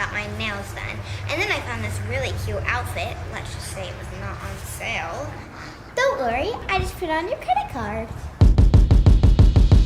got my nails done. And then I found this really cute outfit. Let's just say it was not on sale. Don't worry, I just put on your credit card.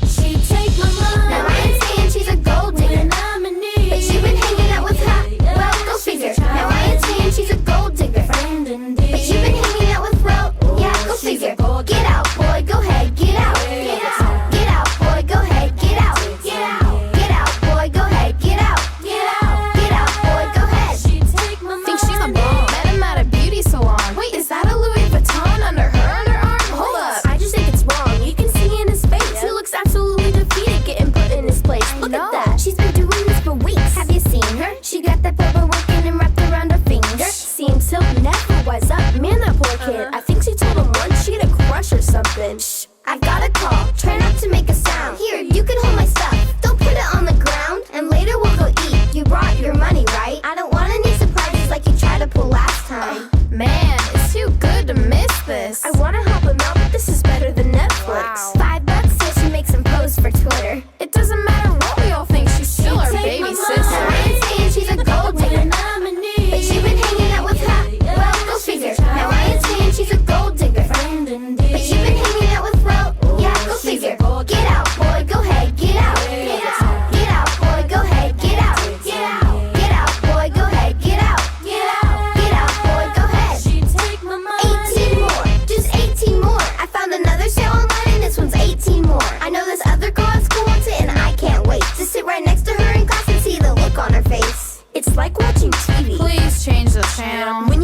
She take my money. Now I ain't saying she's a gold digger, when I'm in need. but she been hanging out with her. Well, go figure. Now I ain't saying she's a gold digger, Friend indeed. but you been hanging out with Ro. Yeah, go She's figure. a gold Get out, boy, go ahead, get out. Get out. Get out, boy, go ahead, get out. Get out. Get out, boy, go ahead, get out. Get out. Get out, boy, go ahead. She take my money. Think she's a bomb. Met him at a beauty salon. Wait, is that a Louis Vuitton under her underarm? Hold up. I just think it's wrong. You can see in his face. He looks absolutely defeated getting put in his place. Look know. at that. She's been doing this for weeks. Have you seen her? She got that paperwork in and wrapped around her finger. Seems so never wise up. Man, that poor kid. I think she told him once she had a crush or something. Shh. I've got a call. Try not to make a sound. Here, you can hold my stuff. Don't put it on the ground. And later we'll go eat. You brought your money, right? I don't want any surprises like you tried to pull last time. Man, it's too good to miss this. I wanna help him out, but this is better than Netflix. Wow. $5 says she makes some posts for Twitter. It doesn't matter what we all think. She's still our Take baby my sister. Now I ain't saying she's a gold digger, When I'm in need. but she been hanging out with her. Well, go figure. Now I ain't saying she's a gold digger, Friend indeed. but you been hanging out with Ro. Yeah, go figure. Get out, boy, go ahead, get out. Get out. Get out, boy, go ahead, get out. Get out. Get out, boy, go ahead, get out. Get out. Get out, boy, go ahead. She take my money. 18 more, just 18 more. I found another sale online and this one's 18 more. I know this other girl at school wants it and I can't wait to sit right next to her in class and see the look on her face. It's like watching TV. Please change the channel. When